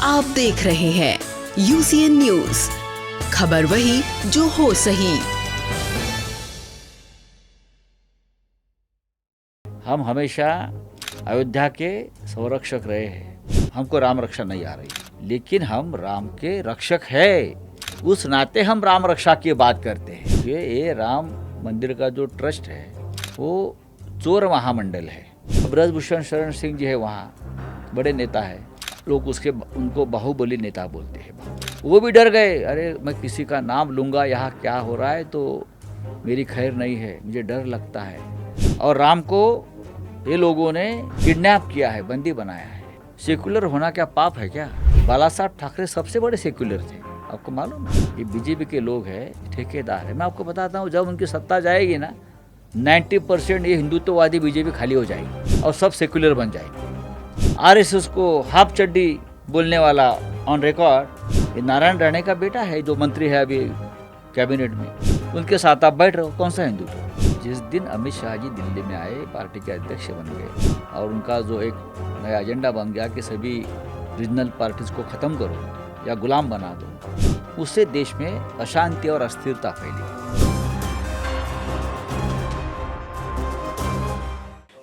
आप देख रहे हैं UCN न्यूज, खबर वही जो हो सही। हम हमेशा अयोध्या के संरक्षक रहे हैं। हमको राम रक्षा नहीं आ रही, लेकिन हम राम के रक्षक हैं। उस नाते हम राम रक्षा की बात करते हैं। ये राम मंदिर का जो ट्रस्ट है वो चोर महामंडल है। ब्रजभूषण शरण सिंह जी है, वहाँ बड़े नेता है, लोग उनको बाहुबली नेता बोलते हैं। वो भी डर गए, अरे मैं किसी का नाम लूँगा, यहाँ क्या हो रहा है तो मेरी खैर नहीं है, मुझे डर लगता है। और राम को ये लोगों ने किडनैप किया है, बंदी बनाया है। सेक्युलर होना क्या पाप है क्या? बाला साहब ठाकरे सबसे बड़े सेक्युलर थे, आपको मालूम है? ये बीजेपी के लोग हैं, ठेकेदार है। मैं आपको बताता हूँ, जब उनकी सत्ता जाएगी ना, 90% ये हिंदुत्ववादी बीजेपी खाली हो जाएगी और सब सेक्युलर बन जाएगी। RSS को हाफ चड्डी बोलने वाला ऑन रिकॉर्ड ये नारायण राणे का बेटा है, जो मंत्री है अभी कैबिनेट में। उनके साथ आप बैठ रहे हो, कौन सा हिंदुत्व? जिस दिन अमित शाह जी दिल्ली में आए, पार्टी के अध्यक्ष बन गए और उनका जो एक नया एजेंडा बन गया कि सभी रीजनल पार्टीज को ख़त्म करो या गुलाम बना दो, उससे देश में अशांति और अस्थिरता फैली।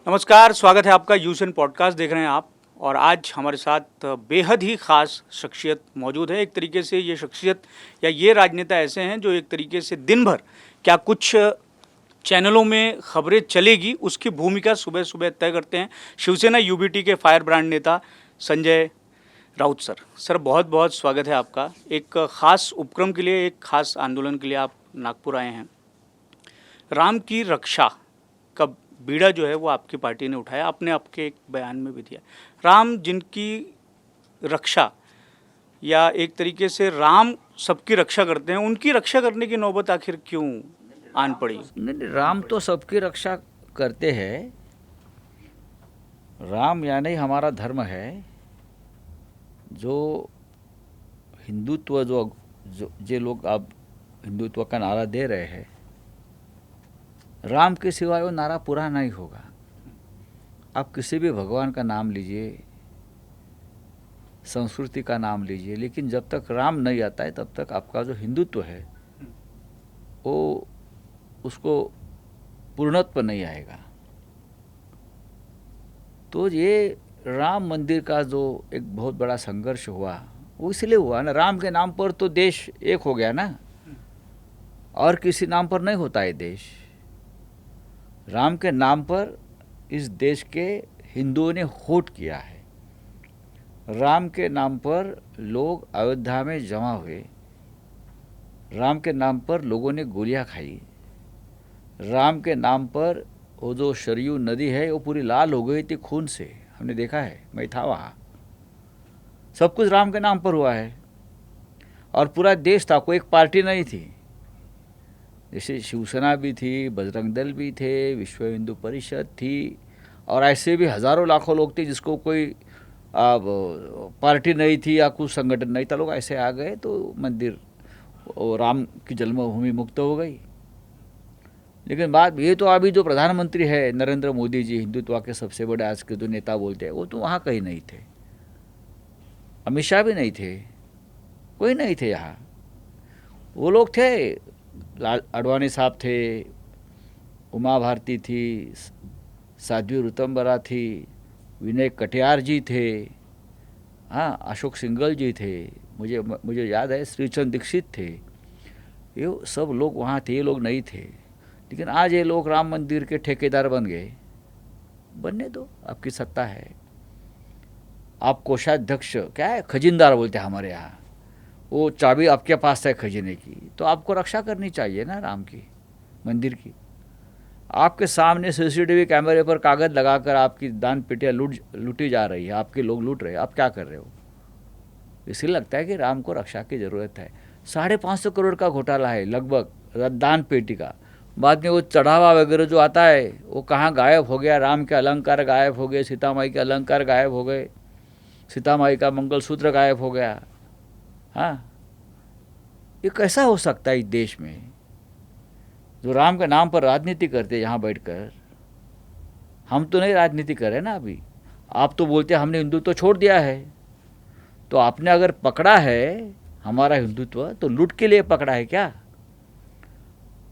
नमस्कार, स्वागत है आपका यूसन पॉडकास्ट देख रहे हैं आप। और आज हमारे साथ बेहद ही ख़ास शख्सियत मौजूद है। एक तरीके से ये शख्सियत या ये राजनेता ऐसे हैं जो एक तरीके से दिन भर क्या कुछ चैनलों में खबरें चलेगी उसकी भूमिका सुबह सुबह तय करते हैं। शिवसेना UBT के फायर ब्रांड नेता संजय राउत सर बहुत बहुत स्वागत है आपका। एक ख़ास उपक्रम के लिए, एक ख़ास आंदोलन के लिए आप नागपुर आए हैं। राम की रक्षा का बीड़ा जो है वो आपकी पार्टी ने उठाया, आपने आपके एक बयान में भी दिया। राम जिनकी रक्षा या एक तरीके से राम सबकी रक्षा करते हैं, उनकी रक्षा करने की नौबत आखिर क्यों आन पड़ी? नहीं, राम तो सबकी रक्षा करते हैं। राम यानी हमारा धर्म है। जो हिंदुत्व जो लोग अब हिंदुत्व का नारा दे रहे हैं, राम के सिवाय वो नारा पूरा नहीं होगा। आप किसी भी भगवान का नाम लीजिए, संस्कृति का नाम लीजिए, लेकिन जब तक राम नहीं आता है तब तक आपका जो हिंदुत्व है वो उसको पूर्णत्व नहीं आएगा। तो ये राम मंदिर का जो एक बहुत बड़ा संघर्ष हुआ वो इसलिए हुआ ना, राम के नाम पर तो देश एक हो गया ना, और किसी नाम पर नहीं होता है देश। राम के नाम पर इस देश के हिंदुओं ने होट किया है। राम के नाम पर लोग अयोध्या में जमा हुए, राम के नाम पर लोगों ने गोलियां खाई, राम के नाम पर वो जो सरयू नदी है वो पूरी लाल हो गई थी खून से, हमने देखा है, मैं था वहाँ। सब कुछ राम के नाम पर हुआ है और पूरा देश था, कोई एक पार्टी नहीं थी। जैसे शिवसेना भी थी, बजरंग दल भी थे, विश्व हिंदू परिषद थी, और ऐसे भी हज़ारों लाखों लोग थे जिसको कोई पार्टी नहीं थी या कुछ संगठन नहीं था। लोग ऐसे आ गए तो मंदिर राम की जन्मभूमि मुक्त हो गई। लेकिन बात ये तो अभी जो प्रधानमंत्री है नरेंद्र मोदी जी, हिंदुत्व के सबसे बड़े आज के जो नेता बोलते हैं, वो तो वहाँ कहीं नहीं थे। अमित शाह भी नहीं थे, कोई नहीं थे यहाँ। वो लोग थे, अडवाणी साहब थे, उमा भारती थी, साध्वी ऋतंबरा थी, विनय कटियार जी थे, हाँ, अशोक सिंघल जी थे, मुझे याद है श्रीचंद दीक्षित थे। ये सब लोग वहाँ थे, ये लोग नहीं थे। लेकिन आज ये लोग राम मंदिर के ठेकेदार बन गए। बनने दो, आपकी सत्ता है। आप कोषाध्यक्ष क्या है, खजीनदार बोलते हैं हमारे यहाँ, वो चाबी आपके पास है खजीने की, तो आपको रक्षा करनी चाहिए ना राम की, मंदिर की। आपके सामने CCTV कैमरे पर कागज़ लगाकर आपकी दान पेटियाँ लूटी जा रही है, आपके लोग लूट रहे हैं, आप क्या कर रहे हो? इसलिए लगता है कि राम को रक्षा की ज़रूरत है। 550 करोड़ का घोटाला है लगभग दान पेटी का। बाद में वो चढ़ावा वगैरह जो आता है वो कहाँ गायब हो गया? राम के अलंकार गायब हो गए, सीता माई के अलंकार गायब हो गए, सीता माई का मंगलसूत्र गायब हो गया। हाँ, ये कैसा हो सकता है इस देश में जो राम के नाम पर राजनीति करते हैं यहाँ बैठकर? हम तो नहीं राजनीति कर रहे ना अभी। आप तो बोलते हैं हमने हिंदुत्व तो छोड़ दिया है, तो आपने अगर पकड़ा है हमारा हिंदुत्व तो लूट के लिए पकड़ा है क्या?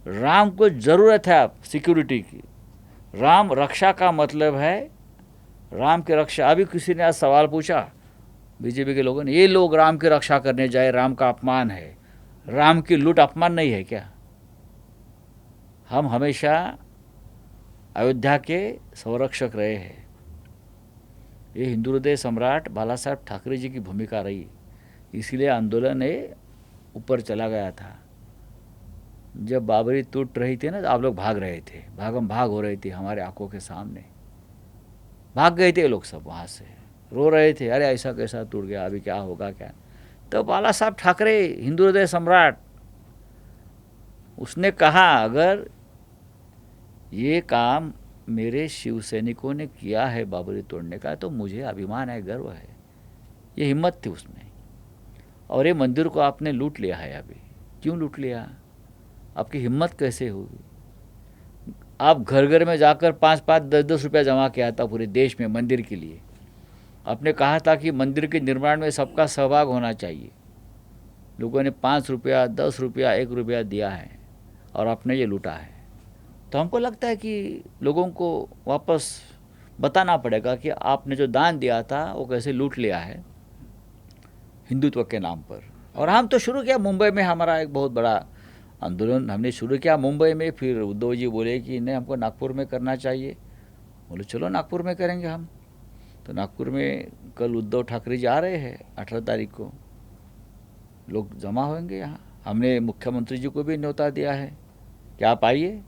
राम को ज़रूरत है आप सिक्योरिटी की। राम रक्षा का मतलब है राम की रक्षा। अभी किसी ने आज सवाल पूछा बीजेपी के लोगों ने, ये लोग राम की रक्षा करने जाए, राम का अपमान है। राम की लूट अपमान नहीं है क्या? हम हमेशा अयोध्या के संरक्षक रहे हैं। ये हिंदू हृदय सम्राट बाला साहब ठाकरे जी की भूमिका रही, इसीलिए आंदोलन ये ऊपर चला गया था। जब बाबरी टूट रही थी ना, तो आप लोग भाग रहे थे, भागम भाग हो रही थी हमारे आंखों के सामने। भाग गए थे लोग सब वहाँ से, रो रहे थे, अरे ऐसा कैसा टूट गया, अभी क्या होगा क्या। तो बाला साहब ठाकरे हिंदू हृदय सम्राट, उसने कहा अगर ये काम मेरे शिव सैनिकों ने किया है बाबरी तोड़ने का, तो मुझे अभिमान है, गर्व है। ये हिम्मत थी उसमें। और ये मंदिर को आपने लूट लिया है। अभी क्यों लूट लिया? आपकी हिम्मत कैसे होगी? आप घर घर में जाकर 5-5, 10-10 रुपया जमा किया था पूरे देश में मंदिर के लिए। आपने कहा था कि मंदिर के निर्माण में सबका सहभाग होना चाहिए। लोगों ने 5 रुपया, 10 रुपया, 1 रुपया दिया है और आपने ये लूटा है। तो हमको लगता है कि लोगों को वापस बताना पड़ेगा कि आपने जो दान दिया था वो कैसे लूट लिया है हिंदुत्व के नाम पर। और हम तो शुरू किया मुंबई में, हमारा एक बहुत बड़ा आंदोलन हमने शुरू किया मुंबई में। फिर उद्धव जी बोले कि नहीं, हमको नागपुर में करना चाहिए। बोले चलो नागपुर में करेंगे हम। तो नागपुर में कल उद्धव ठाकरे जी आ रहे हैं, 18 तारीख को लोग जमा होंगे यहाँ। हमने मुख्यमंत्री जी को भी न्योता दिया है कि आप आइए।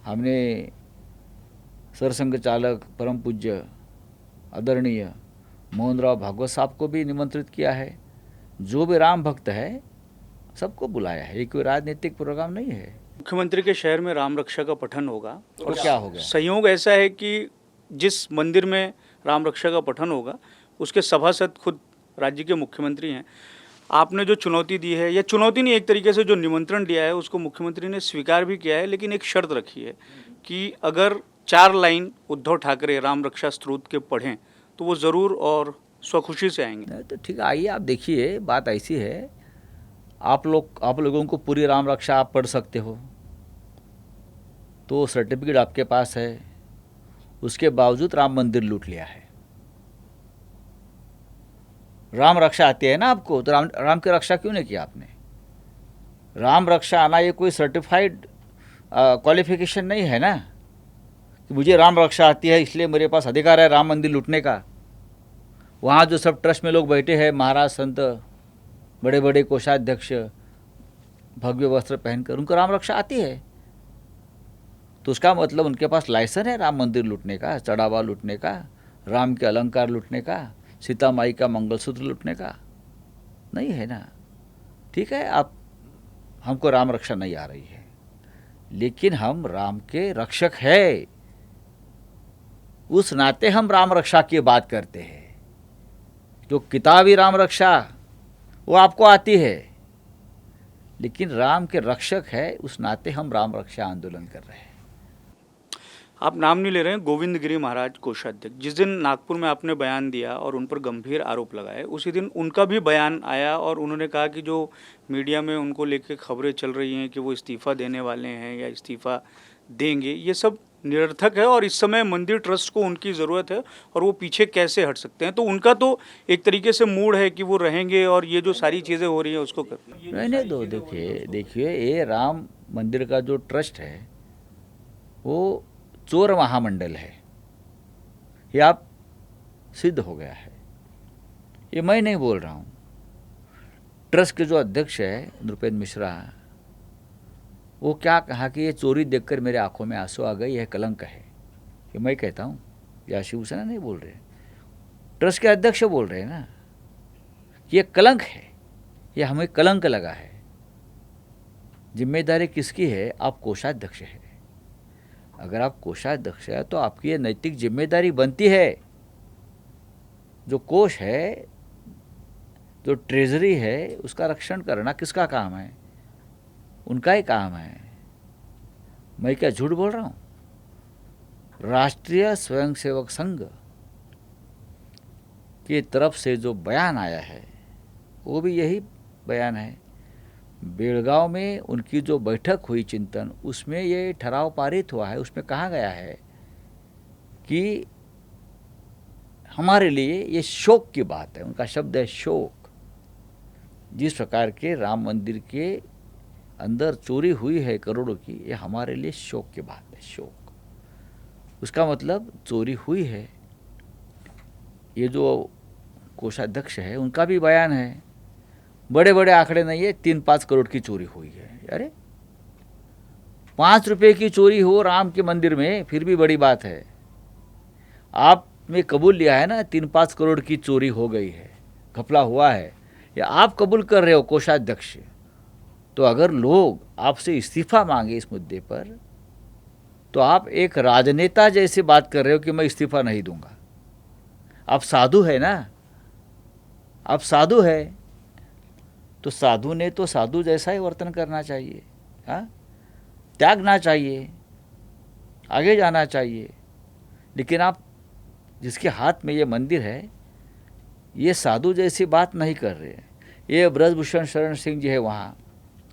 हमने सरसंघ चालक परम पूज्य आदरणीय मोहन राव भागवत साहब को भी निमंत्रित किया है। जो भी राम भक्त है सबको बुलाया है। ये कोई राजनीतिक प्रोग्राम नहीं है। मुख्यमंत्री के शहर में राम रक्षा का पठन होगा और क्या हो गया? संयोग ऐसा है कि जिस मंदिर में राम रक्षा का पठन होगा उसके सभासद खुद राज्य के मुख्यमंत्री हैं। आपने जो चुनौती दी है, या चुनौती नहीं, एक तरीके से जो निमंत्रण दिया है उसको मुख्यमंत्री ने स्वीकार भी किया है, लेकिन एक शर्त रखी है कि अगर 4 लाइन उद्धव ठाकरे राम रक्षा स्तोत्र के पढ़ें तो वो ज़रूर और स्वखुशी से आएंगे। तो ठीक है, आइए। आप देखिए, बात ऐसी है, आप लोगों को पूरी राम रक्षा आप पढ़ सकते हो, तो सर्टिफिकेट आपके पास है। उसके बावजूद राम मंदिर लूट लिया है। राम रक्षा आती है ना आपको, तो राम की रक्षा क्यों नहीं किया आपने? राम रक्षा आना ये कोई सर्टिफाइड क्वालिफिकेशन नहीं है ना कि मुझे राम रक्षा आती है इसलिए मेरे पास अधिकार है राम मंदिर लूटने का। वहाँ जो सब ट्रस्ट में लोग बैठे हैं, महाराज संत, बड़े बड़े कोषाध्यक्ष, भव्य वस्त्र पहनकर, उनको राम रक्षा आती है। तो उसका मतलब उनके पास लाइसेंस है राम मंदिर लूटने का, चढ़ावा लूटने का, राम के अलंकार लूटने का, सीता माई का मंगलसूत्र लूटने का नहीं है ना। ठीक है, आप हमको राम रक्षा नहीं आ रही है, लेकिन हम राम के रक्षक है, उस नाते हम राम रक्षा की बात करते हैं। जो किताबी राम रक्षा वो आपको आती है, लेकिन राम के रक्षक है, उस नाते हम राम रक्षा आंदोलन कर रहे हैं। आप नाम नहीं ले रहे हैं, गोविंद गिरी महाराज कोषाध्यक्ष, जिस दिन नागपुर में आपने बयान दिया और उन पर गंभीर आरोप लगाए, उसी दिन उनका भी बयान आया और उन्होंने कहा कि जो मीडिया में उनको लेके खबरें चल रही हैं कि वो इस्तीफ़ा देने वाले हैं या इस्तीफ़ा देंगे, ये सब निरर्थक है और इस समय मंदिर ट्रस्ट को उनकी ज़रूरत है और वो पीछे कैसे हट सकते हैं। तो उनका तो एक तरीके से मूड है कि वो रहेंगे और ये जो सारी चीज़ें हो रही हैं उसको रहने दो। देखिए, ये राम मंदिर का जो ट्रस्ट है वो चोर महामंडल है, ये आप सिद्ध हो गया है। ये मैं नहीं बोल रहा हूँ। ट्रस्ट के जो अध्यक्ष है नृपेंद्र मिश्रा, वो क्या कहा कि ये चोरी देखकर मेरे आंखों में आंसू आ गए, यह कलंक है। ये मैं कहता हूँ, या शिवसेना नहीं बोल रहे, ट्रस्ट के अध्यक्ष बोल रहे हैं ना कि ये कलंक है, ये हमें कलंक लगा है। जिम्मेदारी किसकी है? आप कोषाध्यक्ष है। अगर आप कोषाध्यक्ष है तो आपकी ये नैतिक जिम्मेदारी बनती है। जो कोष है, जो ट्रेजरी है, उसका रक्षण करना किसका काम है? उनका ही काम है। मैं क्या झूठ बोल रहा हूँ? राष्ट्रीय स्वयंसेवक संघ की तरफ से जो बयान आया है वो भी यही बयान है। बेलगांव में उनकी जो बैठक हुई चिंतन, उसमें ये ठराव पारित हुआ है। उसमें कहा गया है कि हमारे लिए ये शोक की बात है। उनका शब्द है शोक। जिस प्रकार के राम मंदिर के अंदर चोरी हुई है करोड़ों की, ये हमारे लिए शोक की बात है। शोक, उसका मतलब चोरी हुई है। ये जो कोषाध्यक्ष है उनका भी बयान है, बड़े बड़े आंकड़े नहीं है, 3-5 करोड़ की चोरी हुई है। अरे 5 रुपए की चोरी हो राम के मंदिर में फिर भी बड़ी बात है। आपने कबूल लिया है ना 3-5 करोड़ की चोरी हो गई है, घपला हुआ है, या आप कबूल कर रहे हो कोषाध्यक्ष। तो अगर लोग आपसे इस्तीफा मांगे इस मुद्दे पर, तो आप एक राजनेता जैसे बात कर रहे हो कि मैं इस्तीफा नहीं दूंगा। आप साधु है ना, आप साधु है, तो साधु ने तो साधु जैसा ही वर्तन करना चाहिए। हाँ, त्यागना चाहिए, आगे जाना चाहिए। लेकिन आप जिसके हाथ में ये मंदिर है, ये साधु जैसी बात नहीं कर रहे। ये ब्रजभूषण शरण सिंह जी है, वहाँ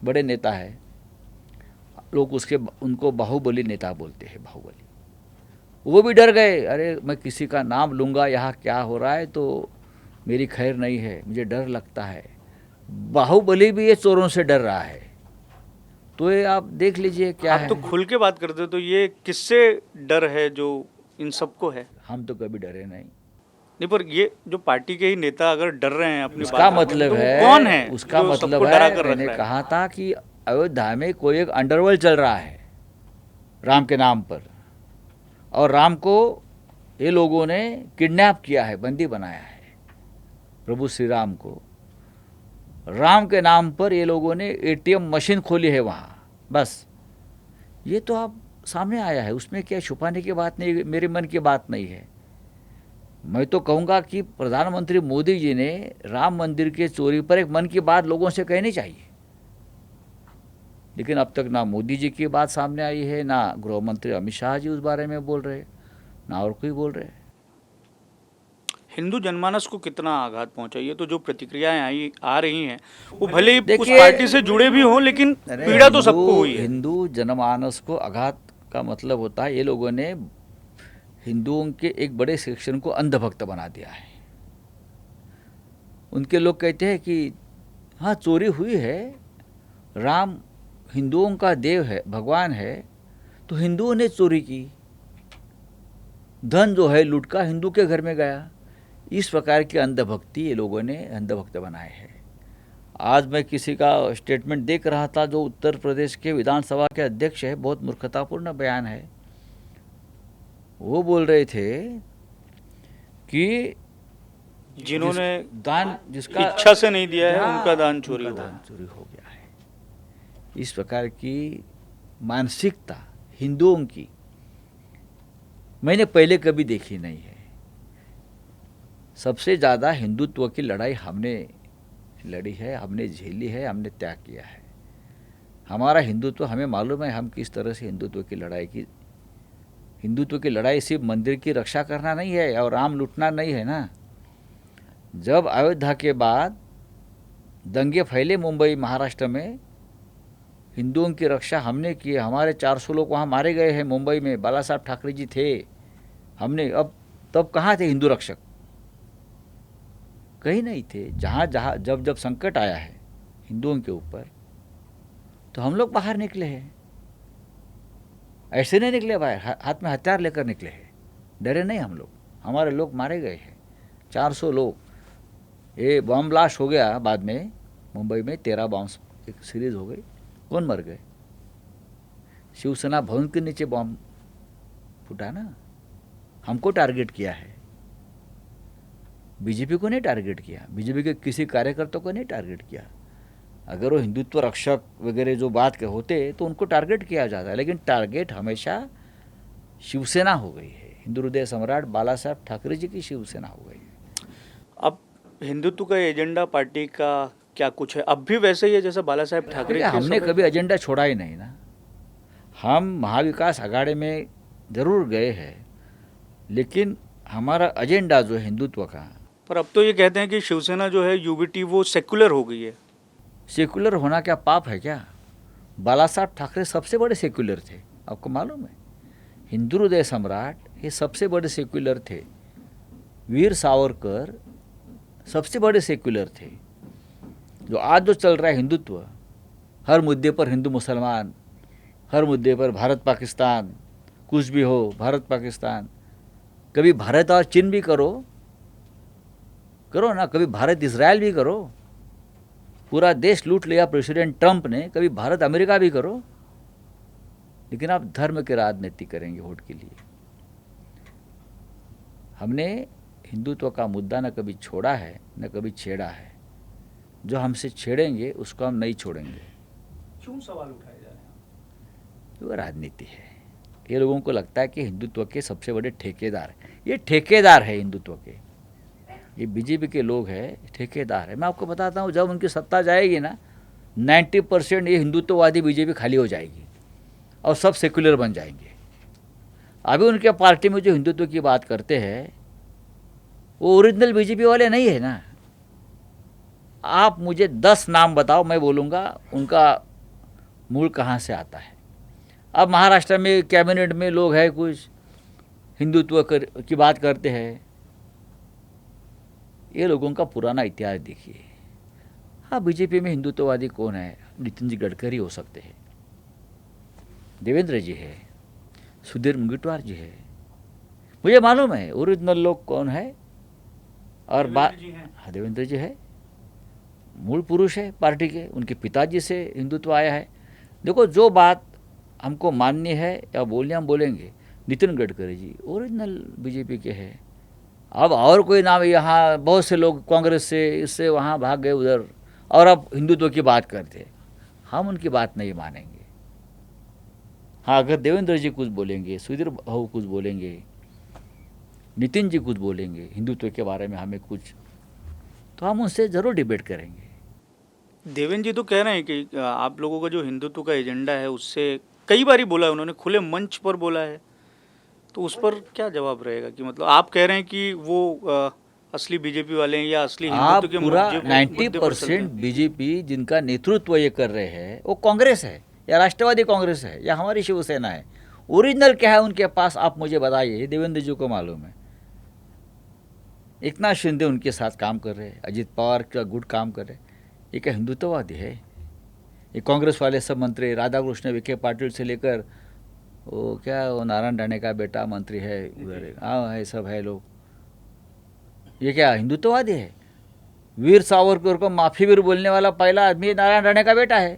बड़े नेता है, लोग उनको बाहुबली नेता बोलते हैं, बाहुबली। वो भी डर गए, अरे मैं किसी का नाम लूँगा, यहाँ क्या हो रहा है तो मेरी खैर नहीं है, मुझे डर लगता है। बाहुबली भी ये चोरों से डर रहा है। तो ये आप देख लीजिए क्या है। आप तो खुल के बात करते हो, तो ये किससे डर है जो इन सबको है? हम तो कभी डरे नहीं। नहीं, पर ये जो पार्टी के ही नेता अगर डर रहे हैं अपनी उसका बात में, मतलब तो है, कौन है उसका जो मतलब सबको डरा है, कर रख मैंने रहा है? कहा था कि अयोध्या में कोई एक अंडरवर्ल्ड चल रहा है राम के नाम पर, और राम को ये लोगों ने किडनैप किया है, बंदी बनाया है। प्रभु श्री राम को राम के नाम पर ये लोगों ने एटीएम मशीन खोली है वहाँ। बस ये तो आप सामने आया है, उसमें क्या छुपाने की बात नहीं, मेरे मन की बात नहीं है। मैं तो कहूँगा कि प्रधानमंत्री मोदी जी ने राम मंदिर के चोरी पर एक मन की बात लोगों से कहनी चाहिए। लेकिन अब तक ना मोदी जी की बात सामने आई है, ना गृह मंत्री अमित शाह जी उस बारे में बोल रहे, ना और कोई बोल रहे। हिंदू जनमानस को कितना आघात पहुंचा? ये तो जो प्रतिक्रियाएं आ रही हैं, वो भले ही उस देखिए, पार्टी से जुड़े भी हों, लेकिन पीड़ा तो सबको हुई है। हिंदू जनमानस को आघात का मतलब होता है ये लोगों ने हिंदुओं के एक बड़े सेक्शन को अंधभक्त बना दिया है। उनके लोग कहते हैं कि हाँ चोरी हुई है, राम हिंदुओं का देव है, भगवान है, तो हिंदुओं ने चोरी की, धन जो है लूट का हिंदू के घर में गया। इस प्रकार की अंधभक्ति ये लोगों ने अंधभक्त बनाए हैं। आज मैं किसी का स्टेटमेंट देख रहा था, जो उत्तर प्रदेश के विधानसभा के अध्यक्ष है, बहुत मूर्खतापूर्ण बयान है। वो बोल रहे थे कि जिन्होंने दान जिसका इच्छा से नहीं दिया है, उनका दान चोरी हुआ। दान चोरी हो गया है। इस प्रकार की मानसिकता हिंदुओं की मैंने पहले कभी देखी नहीं है। सबसे ज़्यादा हिंदुत्व की लड़ाई हमने लड़ी है, हमने झेली है, हमने त्याग किया है। हमारा हिंदुत्व, हमें मालूम है हम किस तरह से हिंदुत्व की लड़ाई की। हिंदुत्व की लड़ाई सिर्फ मंदिर की रक्षा करना नहीं है और राम लूटना नहीं है ना। जब अयोध्या के बाद दंगे फैले मुंबई महाराष्ट्र में, हिंदुओं की रक्षा हमने की। हमारे 400 लोग वहाँ मारे गए हैं मुंबई में, बाला साहब ठाकरे जी थे। हमने तब कहाँ थे हिंदू रक्षक? कहीं नहीं थे। जहाँ जहाँ जब संकट आया है हिंदुओं के ऊपर, तो हम लोग बाहर निकले हैं। ऐसे नहीं निकले बाहर, हाथ में हथियार लेकर निकले हैं, डरे नहीं हम लोग। हमारे लोग मारे गए हैं, 400 लोग। ये बम ब्लास्ट हो गया बाद में मुंबई में, 13 बॉम्ब एक सीरीज हो गई। कौन मर गए? शिवसेना भवन के नीचे बॉम्ब फूटा ना, हमको टारगेट किया है। बीजेपी को नहीं टारगेट किया, बीजेपी के किसी कार्यकर्ता को नहीं टारगेट किया। अगर वो हिंदुत्व रक्षक वगैरह जो बात के होते तो उनको टारगेट किया जाता है, लेकिन टारगेट हमेशा शिवसेना हो गई है। हिंदू हृदय सम्राट बाला साहब ठाकरे जी की शिवसेना हो गई है। अब हिंदुत्व का एजेंडा पार्टी का क्या कुछ है? अब भी वैसे ही है जैसा बाला साहब ठाकरे के हमने समय? कभी एजेंडा छोड़ा ही नहीं ना। हम महाविकास अघाड़ी में ज़रूर गए हैं, लेकिन हमारा एजेंडा जो है हिंदुत्व का, पर अब तो ये कहते हैं कि शिवसेना जो है यूबीटी वो सेक्युलर हो गई है। सेकुलर होना क्या पाप है क्या? बाला साहब ठाकरे सबसे बड़े सेक्युलर थे, आपको मालूम है। हिंदू हृदय सम्राट ये सबसे बड़े सेक्युलर थे। वीर सावरकर सबसे बड़े सेक्युलर थे। जो आज जो चल रहा है हिंदुत्व, हर मुद्दे पर हिंदू मुसलमान, हर मुद्दे पर भारत पाकिस्तान, कुछ भी हो भारत पाकिस्तान, कभी भारत और चीन भी करो ना, कभी भारत इजराइल भी करो, पूरा देश लूट लिया प्रेसिडेंट ट्रंप ने, कभी भारत अमेरिका भी करो, लेकिन आप धर्म के राजनीति करेंगे वोट के लिए। हमने हिंदुत्व का मुद्दा न कभी छोड़ा है न कभी छेड़ा है। जो हमसे छेड़ेंगे उसको हम नहीं छोड़ेंगे। क्यों सवाल उठाए जा रहे हैं? वो राजनीति है। ये लोगों को लगता है कि हिंदुत्व के सबसे बड़े ठेकेदार हैं। ये ठेकेदार है हिंदुत्व के, ये बीजेपी के लोग हैं, ठेकेदार है। मैं आपको बताता हूँ, जब उनकी सत्ता जाएगी ना, 90% ये हिंदुत्ववादी बीजेपी खाली हो जाएगी और सब सेक्युलर बन जाएंगे। अभी उनके पार्टी में जो हिंदुत्व की बात करते हैं वो ओरिजिनल बीजेपी वाले नहीं है ना। आप मुझे 10 नाम बताओ, मैं बोलूँगा उनका मूल कहाँ से आता है। अब महाराष्ट्र में कैबिनेट में लोग हैं कुछ हिंदुत्व की बात करते हैं। ये लोगों का पुराना इतिहास देखिए। हाँ, बीजेपी में हिंदुत्ववादी कौन है? नितिन जी गडकरी हो सकते हैं, देवेंद्र जी है, सुधीर मुंगीटवार जी है, मुझे मालूम है ओरिजिनल लोग कौन है। और हाँ, देवेंद्र जी है, मूल पुरुष है पार्टी के, उनके पिताजी से हिंदुत्व आया है। देखो, जो बात हमको माननी है या बोलनी हम बोलेंगे। नितिन गडकरी जी ओरिजिनल बीजेपी के हैं। अब और कोई नाम, यहाँ बहुत से लोग कांग्रेस से इससे वहाँ भाग गए उधर, और अब हिंदुत्व की बात करते हैं। हम उनकी बात नहीं मानेंगे। हाँ, अगर देवेंद्र जी कुछ बोलेंगे, सुधीर भाऊ कुछ बोलेंगे, नितिन जी कुछ बोलेंगे हिंदुत्व के बारे में हमें कुछ, तो हम उनसे ज़रूर डिबेट करेंगे। देवेंद्र जी तो कह रहे हैं कि आप लोगों का जो हिंदुत्व का एजेंडा है उससे कई बार ही बोला है, उन्होंने खुले मंच पर बोला है। तो उस पर क्या जवाब रहेगा कि मतलब आप कह रहे हैं कि वो असली बीजेपी वाले हैं या असली आप हिंदुत्व के पूरा मुद्दे पर चलते 90% हैं? बीजेपी जिनका नेतृत्व ये कर रहे हैं वो कांग्रेस है या राष्ट्रवादी कांग्रेस है या हमारी शिवसेना है। ओरिजिनल क्या है उनके पास, आप मुझे बताइए। देवेंद्र जी को मालूम है। एकनाथ शिंदे उनके साथ काम कर रहे हैं, अजित पवार का गुड काम कर रहे हैं। ये क्या हिंदुत्ववादी है? ये कांग्रेस वाले सब मंत्री, राधाकृष्ण विखे पाटिल से लेकर वो नारायण राणे का बेटा मंत्री है उधर, हाँ है, सब है लोग। ये क्या हिंदुत्ववादी है? वीर सावरकर को माफी वीर बोलने वाला पहला आदमी नारायण राणे का बेटा है।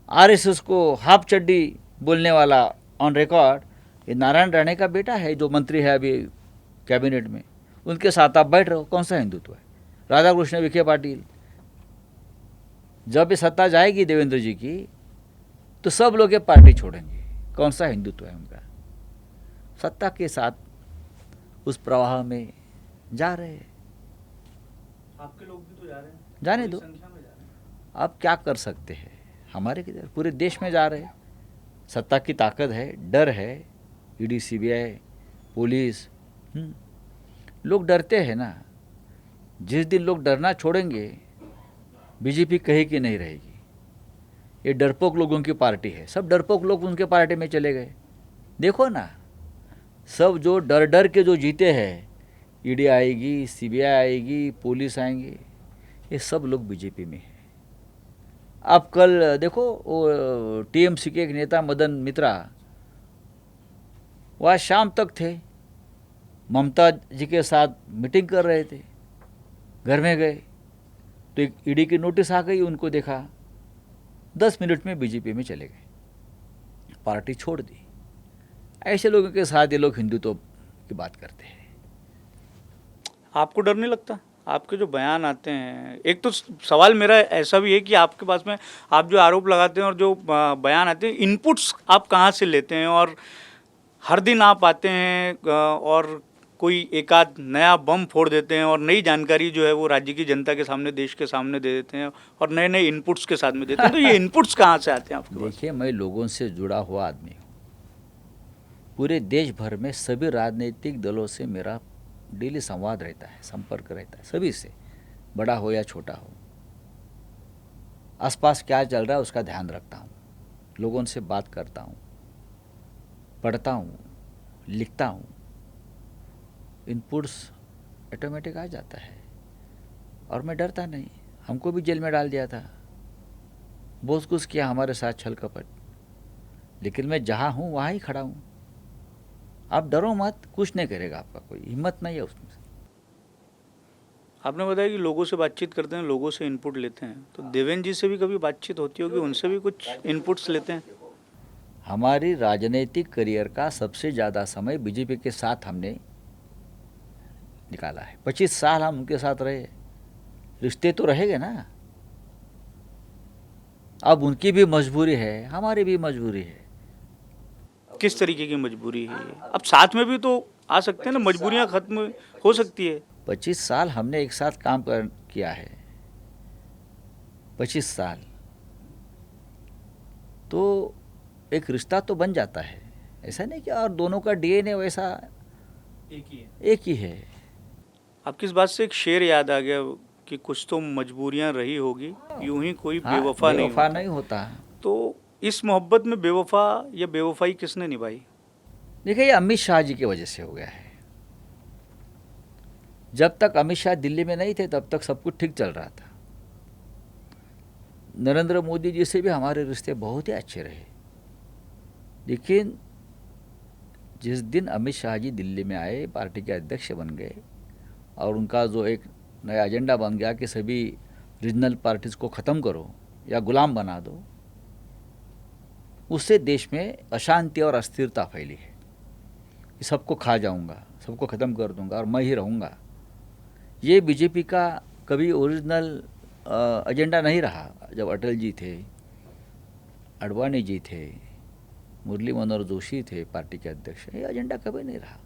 आरएसएस को हाफ चड्डी बोलने वाला ऑन रिकॉर्ड ये नारायण राणे का बेटा है, जो मंत्री है अभी कैबिनेट में। उनके साथ आप बैठ रहे हो, कौन सा हिंदुत्व है? राधाकृष्ण विखे पाटिल, जब ये सत्ता जाएगी देवेंद्र जी की तो सब लोग ये पार्टी छोड़ेंगे। कौन सा हिंदुत्व है उनका? सत्ता के साथ उस प्रवाह में जा रहे हैं। आपके लोग भी तो जा रहे हैं, जाने दो, संख्या में जा रहे हैं। आप क्या कर सकते हैं? हमारे किधर पूरे देश में जा रहे हैं। सत्ता की ताकत है, डर है, ईडी सीबीआई पुलिस, लोग डरते हैं ना। जिस दिन लोग डरना छोड़ेंगे बीजेपी कहीं की नहीं रहेगी। ये डरपोक लोगों की पार्टी है, सब डरपोक लोग उनके पार्टी में चले गए। देखो ना, सब जो डर डर के जो जीते हैं, ईडी आएगी, सीबीआई आएगी, पुलिस आएंगे, ये सब लोग बीजेपी में है। आप कल देखो, वो टीएमसी के एक नेता मदन मित्रा वह शाम तक थे, ममता जी के साथ मीटिंग कर रहे थे, घर में गए तो एक ईडी की नोटिस आ गई, उनको देखा, 10 मिनट में बीजेपी में चले गए, पार्टी छोड़ दी। ऐसे लोगों के साथ ये लोग हिंदुत्व की बात करते हैं। आपको डर नहीं लगता? आपके जो बयान आते हैं, एक तो सवाल मेरा ऐसा भी है कि आपके पास में आप जो आरोप लगाते हैं और जो बयान आते हैं, इनपुट्स आप कहाँ से लेते हैं? और हर दिन आप आते हैं और कोई एक आध नया बम फोड़ देते हैं और नई जानकारी जो है वो राज्य की जनता के सामने, देश के सामने दे देते हैं और नए नए इनपुट्स के साथ में देते हैं। तो ये इनपुट्स कहाँ से आते हैं आपके पास? देखिए, मैं लोगों से जुड़ा हुआ आदमी हूँ। पूरे देश भर में सभी राजनीतिक दलों से मेरा डेली संवाद रहता है, संपर्क रहता है सभी से, बड़ा हो या छोटा हो। आसपास क्या चल रहा है उसका ध्यान रखता हूँ, लोगों से बात करता हूँ, पढ़ता हूँ, लिखता हूँ, इनपुट्स ऑटोमेटिक आ जाता है और मैं डरता नहीं। हमको भी जेल में डाल दिया था, बहुत कुछ किया हमारे साथ छल कपट, लेकिन मैं जहाँ हूँ वहाँ ही खड़ा हूँ। आप डरो मत, कुछ नहीं करेगा आपका, कोई हिम्मत नहीं है उसमें। आपने बताया कि लोगों से बातचीत करते हैं, लोगों से इनपुट लेते हैं, तो देवेंद्र जी से भी कभी बातचीत होती होगी, उनसे भी कुछ इनपुट्स लेते हैं? हमारी राजनीतिक करियर का सबसे ज़्यादा समय बीजेपी के साथ हमने निकाला है। 25 साल हम उनके साथ रहे, रिश्ते तो रहेंगे ना। अब उनकी भी मजबूरी है, हमारी भी मजबूरी है। किस तरीके की मजबूरी है ये? अब साथ में भी तो आ सकते हैं ना, मजबूरियां खत्म हो सकती है। 25 साल हमने एक साथ काम किया है, 25 साल, तो एक रिश्ता तो बन जाता है। ऐसा नहीं कि और दोनों का डीएनए वैसा एक ही है। आपकी इस बात से एक शेर याद आ गया कि कुछ तो मजबूरियां रही होगी, यूं ही कोई हाँ, बेवफा नहीं होता। नहीं होता। तो इस मोहब्बत में बेवफा या बेवफाई किसने निभाई? देखिए, ये अमित शाह जी की वजह से हो गया है। जब तक अमित शाह दिल्ली में नहीं थे तब तक सब कुछ ठीक चल रहा था। नरेंद्र मोदी जी से भी हमारे रिश्ते बहुत ही अच्छे रहे, लेकिन जिस दिन अमित शाह जी दिल्ली में आए, पार्टी के अध्यक्ष बन गए और उनका जो एक नया एजेंडा बन गया कि सभी रीजनल पार्टीज़ को ख़त्म करो या गुलाम बना दो, उससे देश में अशांति और अस्थिरता फैली है कि सबको खा जाऊंगा, सबको ख़त्म कर दूंगा और मैं ही रहूँगा। ये बीजेपी का कभी ओरिजिनल एजेंडा नहीं रहा। जब अटल जी थे, अडवाणी जी थे, मुरली मनोहर जोशी थे पार्टी के अध्यक्ष, ये एजेंडा कभी नहीं रहा।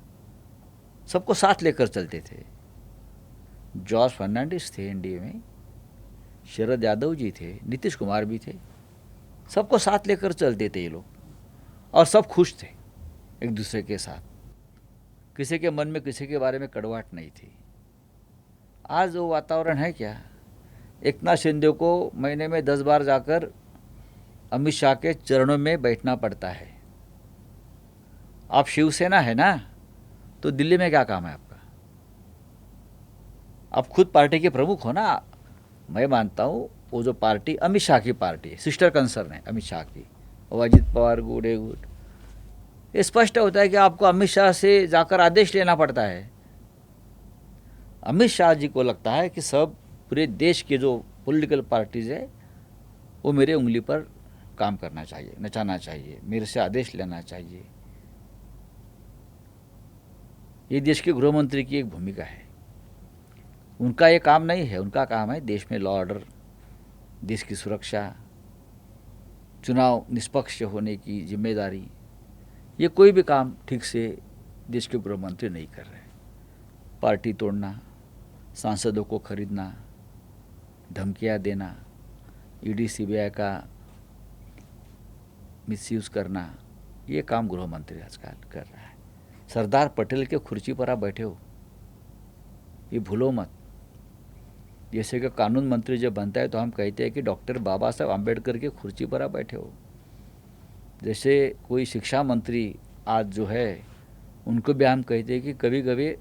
सबको साथ लेकर चलते थे। जॉर्ज फर्नांडिस थे एनडीए में, शरद यादव जी थे, नीतीश कुमार भी थे, सबको साथ लेकर चलते थे ये लोग और सब खुश थे एक दूसरे के साथ। किसी के मन में किसी के बारे में कड़वाहट नहीं थी। आज वो वातावरण है क्या? एकनाथ शिंदे को महीने में 10 बार जाकर अमित शाह के चरणों में बैठना पड़ता है। आप शिवसेना है ना, तो दिल्ली में क्या काम है आपका? आप खुद पार्टी के प्रमुख हो ना। मैं मानता हूँ वो जो पार्टी अमित शाह की पार्टी है, सिस्टर कंसर्न है अमित शाह की, और अजित पवार गुड है गुड, ये स्पष्ट होता है कि आपको अमित शाह से जाकर आदेश लेना पड़ता है। अमित शाह जी को लगता है कि सब पूरे देश के जो पॉलिटिकल पार्टीज़ है वो मेरे उंगली पर काम करना चाहिए, नचाना चाहिए, मेरे से आदेश लेना चाहिए। ये देश के गृह मंत्री की एक भूमिका है। उनका ये काम नहीं है। उनका काम है देश में लॉ ऑर्डर, देश की सुरक्षा, चुनाव निष्पक्ष होने की जिम्मेदारी। ये कोई भी काम ठीक से देश के गृह मंत्री नहीं कर रहे। पार्टी तोड़ना, सांसदों को खरीदना, धमकियां देना, ईडी सीबीआई का मिसयूज़ करना, ये काम गृह मंत्री आजकल कर रहा है। सरदार पटेल के कुर्सी पर आप बैठे हो, ये भूलो मत। जैसे कि कानून मंत्री जब बनता है तो हम कहते हैं कि डॉक्टर बाबा साहब आम्बेडकर के कुर्सी पर आप बैठे हो। जैसे कोई शिक्षा मंत्री आज जो है, उनको भी हम कहते हैं कि कभी कभी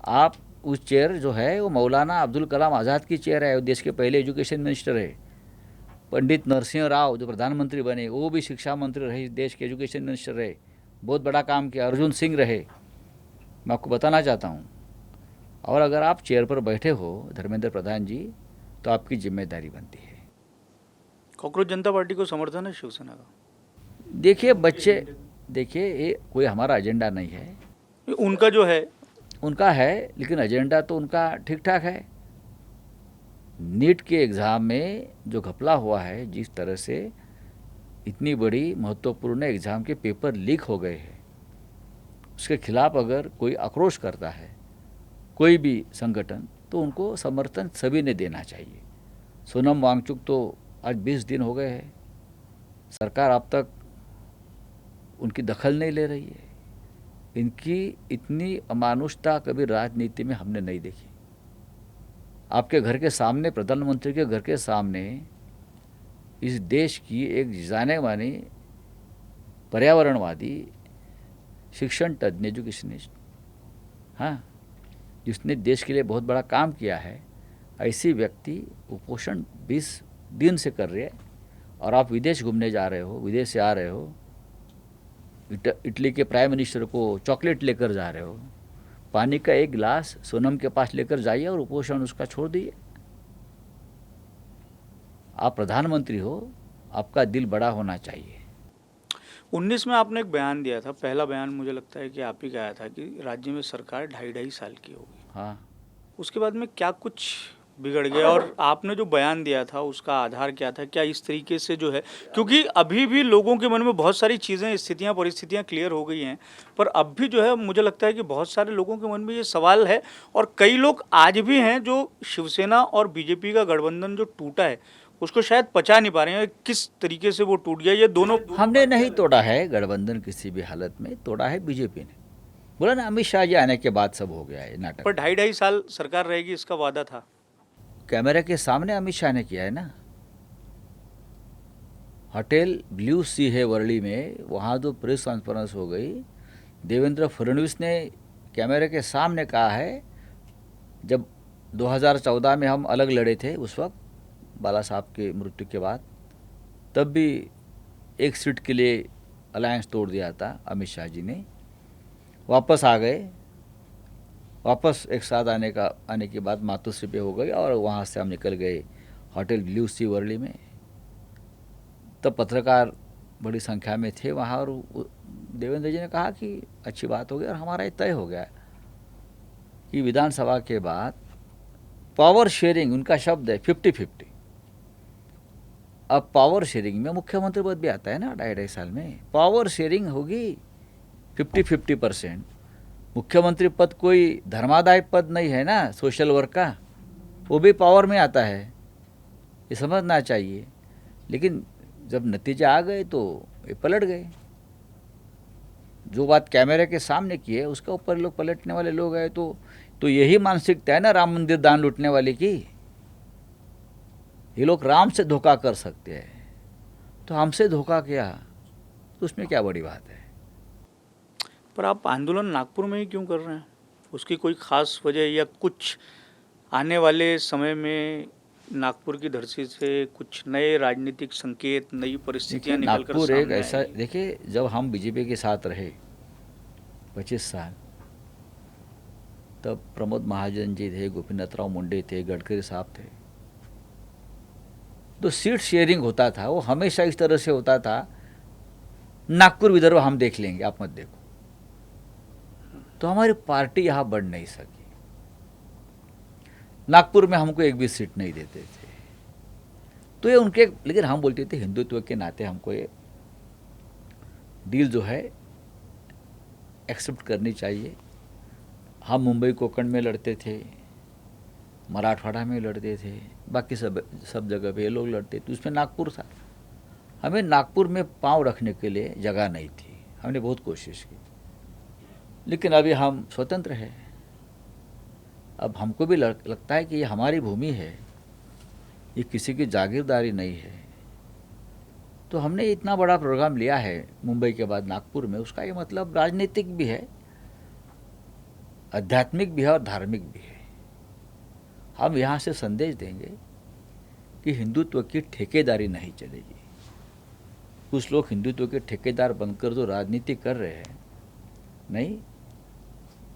आप उस चेयर जो है वो मौलाना अब्दुल कलाम आज़ाद की चेयर है। वो देश के पहले एजुकेशन मिनिस्टर है। पंडित नरसिंह राव जो प्रधानमंत्री बने, वो भी शिक्षा मंत्री रहे, देश के एजुकेशन मिनिस्टर रहे, बहुत बड़ा काम किया। अर्जुन सिंह रहे, मैं आपको बताना चाहता हूँ। और अगर आप चेयर पर बैठे हो धर्मेंद्र प्रधान जी, तो आपकी जिम्मेदारी बनती है। कांग्रेस जनता पार्टी को समर्थन है शिवसेना का? देखिए ये कोई हमारा एजेंडा नहीं है। ये उनका जो है, उनका है, लेकिन एजेंडा तो उनका ठीक ठाक है। नीट के एग्ज़ाम में जो घपला हुआ है, जिस तरह से इतनी बड़ी महत्वपूर्ण एग्ज़ाम के पेपर लीक हो गए हैं, उसके खिलाफ अगर कोई आक्रोश करता है, कोई भी संगठन, तो उनको समर्थन सभी ने देना चाहिए। सोनम वांगचुक तो आज 20 दिन हो गए हैं, सरकार अब तक उनकी दखल नहीं ले रही है। इनकी इतनी अमानुषता कभी राजनीति में हमने नहीं देखी। आपके घर के सामने, प्रधानमंत्री के घर के सामने इस देश की एक जाने मानी पर्यावरणवादी, शिक्षण तज्ञ, एजुकेशनिस्ट, हाँ, जिसने देश के लिए बहुत बड़ा काम किया है, ऐसी व्यक्ति कुपोषण 20 दिन से कर रही है और आप विदेश घूमने जा रहे हो, विदेश से आ रहे हो, इटली के प्राइम मिनिस्टर को चॉकलेट लेकर जा रहे हो, पानी का एक गिलास सोनम के पास लेकर जाइए और कुपोषण उसका छोड़ दीजिए। आप प्रधानमंत्री हो, आपका दिल बड़ा होना चाहिए। 19 में आपने एक बयान दिया था, पहला बयान मुझे लगता है कि आप ही का आया था कि राज्य में सरकार 2.5 साल की होगी। हाँ, उसके बाद में क्या कुछ बिगड़ गया और आपने जो बयान दिया था उसका आधार क्या था? क्या इस तरीके से जो है, क्योंकि अभी भी लोगों के मन में बहुत सारी चीज़ें, स्थितियां, परिस्थितियां क्लियर हो गई हैं, पर अब भी जो है मुझे लगता है कि बहुत सारे लोगों के मन में ये सवाल है और कई लोग आज भी हैं जो शिवसेना और बीजेपी का गठबंधन जो टूटा है उसको शायद पचा नहीं पा रहे हैं, किस तरीके से वो टूट गया। ये दोनों हमने नहीं तोड़ा है गठबंधन, किसी भी हालत में तोड़ा है बीजेपी ने। बोला ना, अमित शाह जी आने के बाद सब हो गया है नाटक। पर 2.5 साल सरकार रहेगी इसका वादा था। कैमरे के सामने अमित शाह ने किया है ना। होटल ब्लू सी है वर्ली में, वहाँ जो प्रेस कॉन्फ्रेंस हो गई, देवेंद्र फडणवीस ने कैमरे के सामने कहा है, जब 2014 में हम अलग लड़े थे, उस वक्त बाला साहब के मृत्यु के बाद, तब भी एक सीट के लिए अलायंस तोड़ दिया था अमित शाह जी ने। वापस आ गए, वापस एक साथ आने के बाद मातोश्री पे हो गई और वहाँ से हम निकल गए होटल ब्लू सी वर्ली में। तब पत्रकार बड़ी संख्या में थे वहाँ और देवेंद्र जी ने कहा कि अच्छी बात हो गई और हमारा ये तय हो गया कि विधानसभा के बाद पावर शेयरिंग, उनका शब्द है 50-50। अब पावर शेयरिंग में मुख्यमंत्री पद भी आता है ना 2.5 साल में, पावर शेयरिंग होगी 50-50%। मुख्यमंत्री पद कोई धर्मादाय पद नहीं है ना, सोशल वर्क का, वो भी पावर में आता है, ये समझना चाहिए। लेकिन जब नतीजा आ गए तो ये पलट गए। जो बात कैमरे के सामने की है उसका ऊपर लोग पलटने वाले लोग हैं। तो यही मानसिकता है ना राम मंदिर दान लूटने वाले की। ये लोग राम से धोखा कर सकते हैं, तो हमसे धोखा किया तो उसमें क्या बड़ी बात है। पर आप आंदोलन नागपुर में ही क्यों कर रहे हैं? उसकी कोई खास वजह या कुछ आने वाले समय में नागपुर की धरती से कुछ नए राजनीतिक संकेत, नई परिस्थितियां निकल कर नागपुर एक सामने ऐसा, आएंगी? देखिए, जब हम बीजेपी के साथ रहे 25 साल, तब प्रमोद महाजन जी थे, गोपीनाथ राव मुंडे थे, गडकरी साहब थे, तो सीट शेयरिंग होता था, वो हमेशा इस तरह से होता था, नागपुर विदर्भ हम देख लेंगे, आप मत देखो। तो हमारी पार्टी यहाँ बढ़ नहीं सकी। नागपुर में हमको एक भी सीट नहीं देते थे, तो ये उनके, लेकिन हम बोलते थे हिंदुत्व के नाते हमको ये डील जो है एक्सेप्ट करनी चाहिए। हम मुंबई कोंकण में लड़ते थे, मराठवाड़ा में लड़ते थे, बाकी सब जगह पे ये लोग लड़ते थे, उसमें नागपुर था। हमें नागपुर में पांव रखने के लिए जगह नहीं थी, हमने बहुत कोशिश की, लेकिन अभी हम स्वतंत्र हैं। अब हमको भी लगता है कि ये हमारी भूमि है, ये किसी की जागीरदारी नहीं है। तो हमने इतना बड़ा प्रोग्राम लिया है मुंबई के बाद नागपुर में, उसका ये मतलब राजनीतिक भी है, आध्यात्मिक भी है और धार्मिक भी है। हम यहाँ से संदेश देंगे कि हिंदुत्व की ठेकेदारी नहीं चलेगी। कुछ लोग हिंदुत्व के ठेकेदार बनकर जो राजनीति कर रहे हैं, नहीं,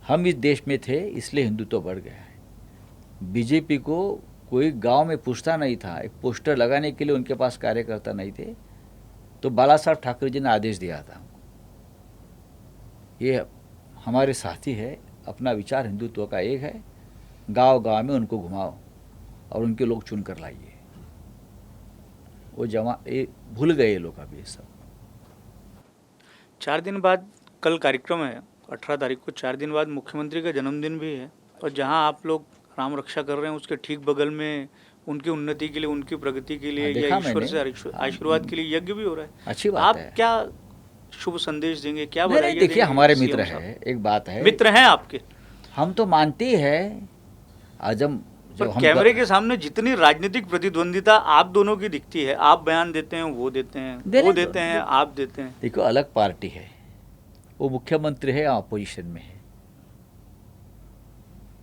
हम इस देश में थे इसलिए हिंदुत्व बढ़ गया है। बीजेपी को कोई गांव में पूछता नहीं था, एक पोस्टर लगाने के लिए उनके पास कार्यकर्ता नहीं थे, तो बाला साहब ठाकरे जी ने आदेश दिया था हमको, ये हमारे साथी है, अपना विचार हिंदुत्व का एक है, गांव गांव में उनको घुमाओ और उनके लोग चुन कर लाइए। वो ये भूल गए ये लोग अभी ये सब। 4 दिन बाद कल कार्यक्रम है, 18 तारीख को, 4 दिन बाद मुख्यमंत्री का जन्मदिन भी है, और जहां आप लोग राम रक्षा कर रहे हैं उसके ठीक बगल में उनकी उन्नति के लिए, उनकी प्रगति के लिए या ईश्वर से आशीर्वाद के लिए यज्ञ भी हो रहा है। अच्छी बात आप है। क्या शुभ संदेश देंगे, क्या नहीं, बधाई देखिए हमारे मित्र है, एक बात है, मित्र हैं आपके, हम तो मानते ही है। आज हम पर जो हम कैमरे के सामने जितनी राजनीतिक प्रतिद्वंदिता आप दोनों की दिखती है, आप बयान देते हैं, वो देते हैं, वो देते हैं, आप देते हैं। देखो अलग पार्टी है, वो मुख्यमंत्री है, अपोजिशन में है,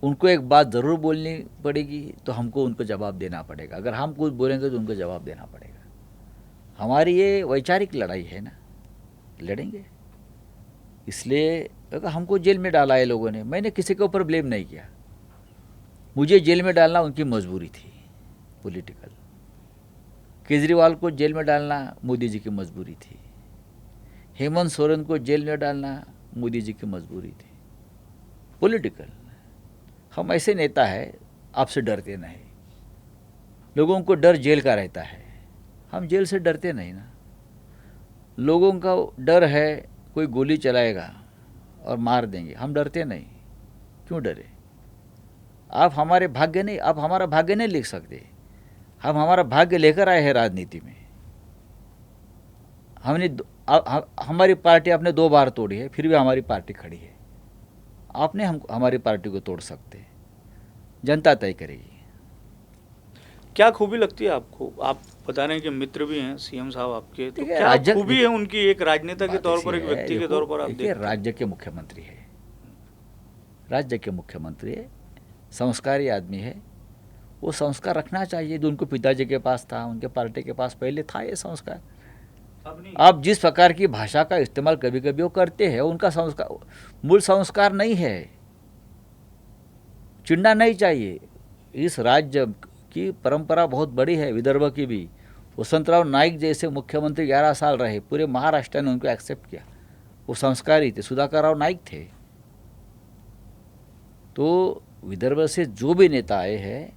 उनको एक बात ज़रूर बोलनी पड़ेगी, तो हमको उनको जवाब देना पड़ेगा। अगर हम कुछ बोलेंगे तो उनको जवाब देना पड़ेगा। हमारी ये वैचारिक लड़ाई है ना, लड़ेंगे। इसलिए देखो हमको जेल में डाला है लोगों ने, मैंने किसी के ऊपर ब्लेम नहीं किया। मुझे जेल में डालना उनकी मजबूरी थी, पॉलिटिकल। केजरीवाल को जेल में डालना मोदी जी की मजबूरी थी। हेमंत सोरेन को जेल में डालना मोदी जी की मजबूरी थी, पॉलिटिकल। हम ऐसे नेता है, आपसे डरते नहीं। लोगों को डर जेल का रहता है, हम जेल से डरते नहीं ना। लोगों का डर है कोई गोली चलाएगा और मार देंगे, हम डरते नहीं। क्यों डरे? आप हमारे भाग्य नहीं, आप हमारा भाग्य नहीं लिख सकते। हम हमारा भाग्य लेकर आए हैं राजनीति में। हमारी पार्टी आपने 2 बार तोड़ी है, फिर भी हमारी पार्टी खड़ी है। आपने हमारी पार्टी को तोड़ सकते, जनता तय करेगी। क्या खूबी लगती है आपको? आप बता रहे हैं कि मित्र भी हैं सीएम साहब आपके, तो देखिए, क्या खूबी है उनकी एक राजनेता के तौर पर, एक व्यक्ति के तौर पर आप देखिए, देखते हैं? राज्य के मुख्यमंत्री है, राज्य के मुख्यमंत्री है, संस्कारी आदमी है। वो संस्कार रखना चाहिए जो उनको पिताजी के पास था, उनके पार्टी के पास पहले था ये संस्कार। आप जिस प्रकार की भाषा का इस्तेमाल कभी कभी वो करते हैं, उनका संस्कार मूल संस्कार नहीं है। चिढ़ना नहीं चाहिए। इस राज्य की परंपरा बहुत बड़ी है, विदर्भ की भी। वसंतराव नाइक जैसे मुख्यमंत्री 11 साल रहे, पूरे महाराष्ट्र ने उनको एक्सेप्ट किया। वो संस्कारी थे, सुधाकर राव नाइक थे। तो विदर्भ से जो भी नेता आए हैं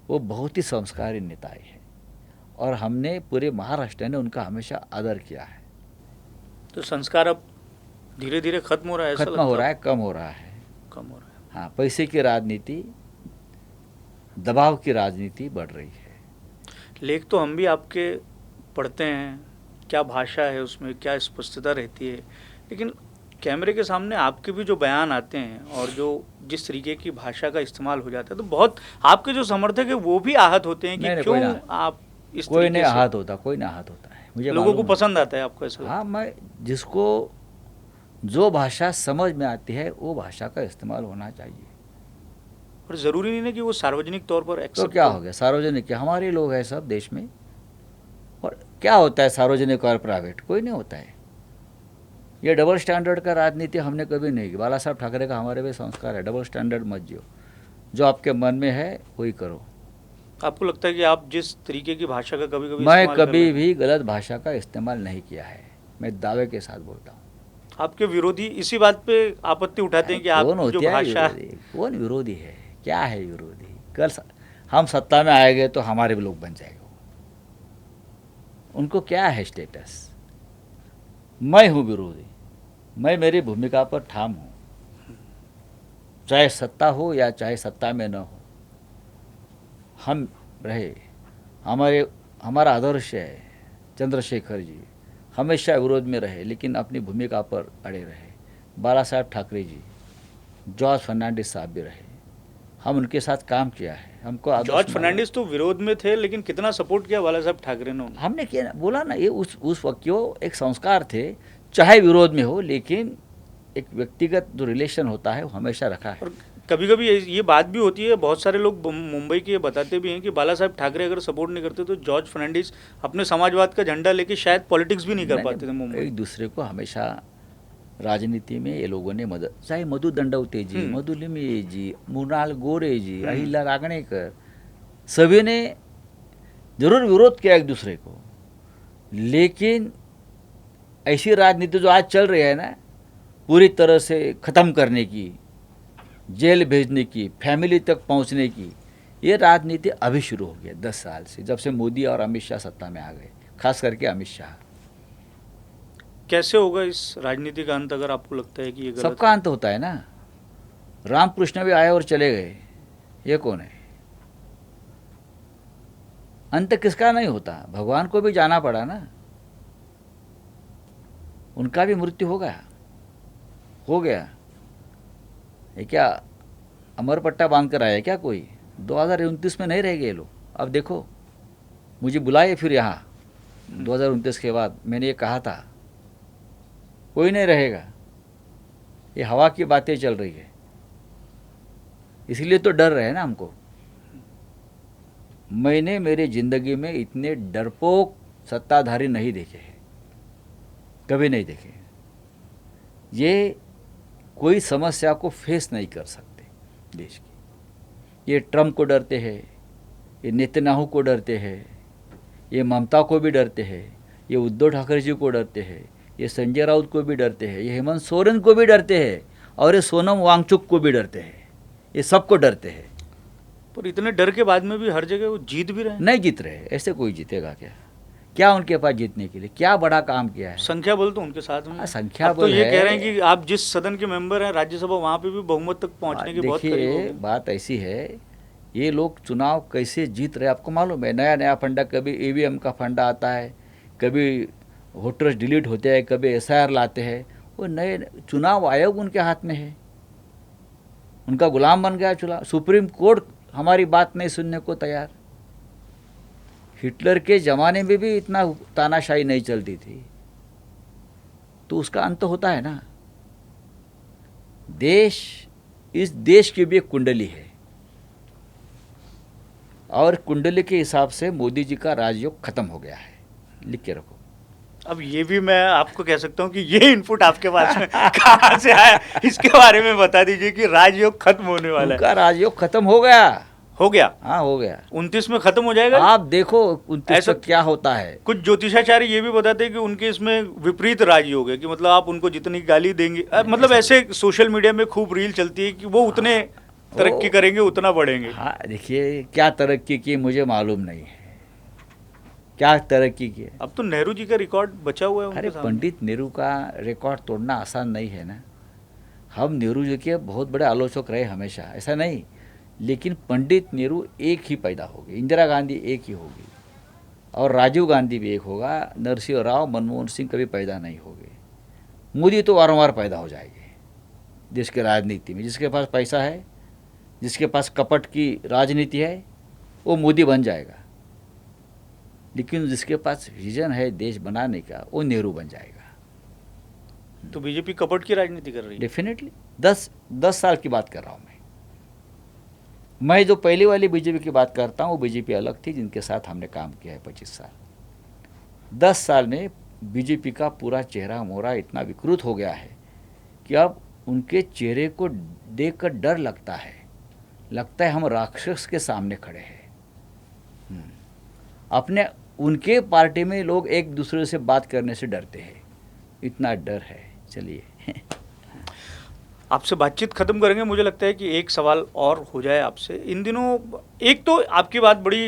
वो बहुत ही संस्कारी नेता आए हैं, और हमने पूरे महाराष्ट्र ने उनका हमेशा आदर किया है। तो संस्कार अब धीरे धीरे खत्म हो रहा है, ऐसा खत्म हो रहा है, कम हो रहा है, कम हो रहा है। हाँ। पैसे की राजनीति, दबाव की राजनीति बढ़ रही है। लेख तो हम भी आपके पढ़ते हैं, क्या भाषा है उसमें, क्या स्पष्टता रहती है, लेकिन कैमरे के सामने आपके भी जो बयान आते हैं और जो जिस तरीके की भाषा का इस्तेमाल हो जाता है, तो बहुत आपके जो समर्थक है वो भी आहत होते हैं कि क्यों आप इस कोई नहीं तरीके से। आहत होता, कोई नहीं आहत होता है, मुझे लोगों को मालूम है। पसंद आता है आपको ऐसा? हाँ, मैं जिसको जो भाषा समझ में आती है वो भाषा का इस्तेमाल होना चाहिए। और ज़रूरी नहीं है कि वो सार्वजनिक तौर पर तो एक्सेप्ट क्या हो गया, सार्वजनिक क्या, हमारे लोग हैं सब देश में। और क्या होता है सार्वजनिक और प्राइवेट, कोई नहीं होता है। ये डबल स्टैंडर्ड का राजनीति हमने कभी नहीं की। बाला साहब ठाकरे का हमारे भी संस्कार है, डबल स्टैंडर्ड मत जियो, जो आपके मन में है वही करो। आपको लगता है कि आप जिस तरीके की भाषा का कभी कभी मैं कभी भी गलत भाषा का इस्तेमाल नहीं किया है, मैं दावे के साथ बोलता हूँ। आपके विरोधी इसी बात पे आपत्ति उठाते हैं कि आप जो भाषा, कौन विरोधी है, क्या है विरोधी? कल हम सत्ता में आएंगे तो हमारे भी लोग बन जाएंगे। उनको क्या है स्टेटस? मैं हूँ विरोधी, मैं मेरी भूमिका पर ठाम हूँ, चाहे सत्ता हो या चाहे सत्ता में न हो। हम रहे, हमारा आदर्श है चंद्रशेखर जी, हमेशा विरोध में रहे लेकिन अपनी भूमिका पर अड़े रहे। बाला साहब ठाकरे जी, जॉर्ज फर्नांडिस साहब भी रहे, हम उनके साथ काम किया है। हमको जॉर्ज फर्नांडिस तो विरोध में थे लेकिन कितना सपोर्ट किया बाला साहब ठाकरे ने? हमने किया ना, बोला ना, ये उस वक्त क्यों एक संस्कार थे, चाहे विरोध में हो लेकिन एक व्यक्तिगत जो रिलेशन होता है वो हमेशा रखा है। और कभी कभी ये बात भी होती है, बहुत सारे लोग मुंबई के बताते भी हैं कि बाला साहब ठाकरे अगर सपोर्ट नहीं करते तो जॉर्ज फर्नांडिस अपने समाजवाद का झंडा लेके शायद पॉलिटिक्स भी नहीं कर पाते थे मुंबई। एक दूसरे को हमेशा राजनीति में ये लोगों ने मदद, चाहे मधु दंडवते जी, मधु लिमये जी, मुनाल गोरे जी, अहिल्या रागणेकर, सभी ने जरूर विरोध किया एक दूसरे को, लेकिन ऐसी राजनीति जो आज चल रही है ना, पूरी तरह से ख़त्म करने की, जेल भेजने की, फैमिली तक पहुंचने की, ये राजनीति अभी शुरू हो गई 10 साल से, जब से मोदी और अमित शाह सत्ता में आ गए, खास करके अमित शाह। कैसे होगा इस राजनीति का अंत, अगर आपको लगता है कि ये गलत? सबका अंत होता है ना। रामकृष्ण भी आए और चले गए, ये कौन है? अंत किसका नहीं होता? भगवान को भी जाना पड़ा ना, उनका भी मृत्यु हो गया। ये क्या अमर पट्टा बांध कर आया क्या कोई? 2029 में नहीं रह गए लोग। अब देखो, मुझे बुलाए फिर यहाँ 2029 के बाद। मैंने ये कहा था कोई नहीं रहेगा, ये हवा की बातें चल रही है, इसलिए तो डर रहे हैं ना हमको। मैंने मेरे जिंदगी में इतने डरपोक सत्ताधारी नहीं देखे हैं, कभी नहीं देखे। ये कोई समस्या को फेस नहीं कर सकते देश की। ये ट्रम्प को डरते हैं, ये नेतन्याहू को डरते हैं, ये ममता को भी डरते हैं, ये उद्धव ठाकरे जी को डरते हैं, ये संजय राउत को भी डरते हैं, ये हेमंत सोरेन को भी डरते हैं, और ये सोनम वांगचुक को भी डरते हैं। ये सबको डरते हैं। पर इतने डर के बाद में भी हर जगह वो जीत भी रहे हैं। नहीं जीत रहे। ऐसे कोई जीतेगा क्या? क्या उनके पास जीतने के लिए क्या बड़ा काम किया है? संख्या बल तो उनके साथ में। संख्या अब तो बल ये है। कह रहे हैं कि आप जिस सदन के मेंबर हैं राज्यसभा, वहाँ पे भी बहुमत तक पहुँचने की बहुत करीब हो देखिए, गए। बात ऐसी है, ये लोग चुनाव कैसे जीत रहे आपको मालूम है? नया नया फंडा, कभी ईवीएम का फंडा आता है, कभी वोटर्स डिलीट होते हैं, कभी एसआईआर लाते हैं। वो नए चुनाव आयोग उनके हाथ में है, उनका गुलाम बन गया चुनाव। सुप्रीम कोर्ट हमारी बात नहीं सुनने को तैयार। हिटलर के ज़माने में भी इतना तानाशाही नहीं चलती थी, तो उसका अंत होता है ना। इस देश की भी एक कुंडली है, और कुंडली के हिसाब से मोदी जी का राजयोग खत्म हो गया है। लिख के रखो। अब ये भी मैं आपको कह सकता हूँ कि ये इनपुट आपके पास में कहाँ से आया, इसके बारे में बता दीजिए कि राजयोग खत्म होने वाला है। उनका राजयोग खत्म हो गया। हो गया? हाँ, हो गया। 29 में खत्म हो जाएगा। आप देखो 29 ऐसा तक क्या होता है। कुछ ज्योतिषाचार्य ये भी बताते हैं कि उनके इसमें विपरीत राजयोग है, कि मतलब आप उनको जितनी गाली देंगे, मतलब ऐसे सोशल मीडिया में खूब रील चलती है कि वो उतने तरक्की करेंगे, उतना बढ़ेंगे। हाँ, देखिए क्या तरक्की की मुझे मालूम नहीं है, क्या तरक्की की है। अब तो नेहरू जी का रिकॉर्ड बचा हुआ है उनके अरे सामने। पंडित नेहरू का रिकॉर्ड तोड़ना आसान नहीं है ना। हम नेहरू जी के बहुत बड़े आलोचक रहे हमेशा, ऐसा नहीं, लेकिन पंडित नेहरू एक ही पैदा होगी, इंदिरा गांधी एक ही होगी, और राजीव गांधी भी एक होगा, नरसिंह राव, मनमोहन सिंह कभी पैदा नहीं होंगे। मोदी तो वारंवार पैदा हो जाएंगे देश के राजनीति में। जिसके पास पैसा है, जिसके पास कपट की राजनीति है, वो मोदी बन जाएगा। लेकिन जिसके पास विजन है देश बनाने का, वो नेहरू बन जाएगा। तो बीजेपी कपट की राजनीति कर रही है। डेफिनेटली 10 साल की बात कर रहा हूँ मैं जो पहली वाली बीजेपी की बात करता हूँ, वो बीजेपी अलग थी, जिनके साथ हमने काम किया है 25 साल। 10 साल में बीजेपी का पूरा चेहरा मोहरा इतना विकृत हो गया है कि अब उनके चेहरे को देखकर डर लगता है हम राक्षस के सामने खड़े हैं। उनके पार्टी में लोग एक दूसरे से बात करने से डरते हैं, इतना डर है। चलिए आपसे बातचीत खत्म करेंगे। मुझे लगता है कि एक सवाल और हो जाए आपसे। इन दिनों एक तो आपकी बात बड़ी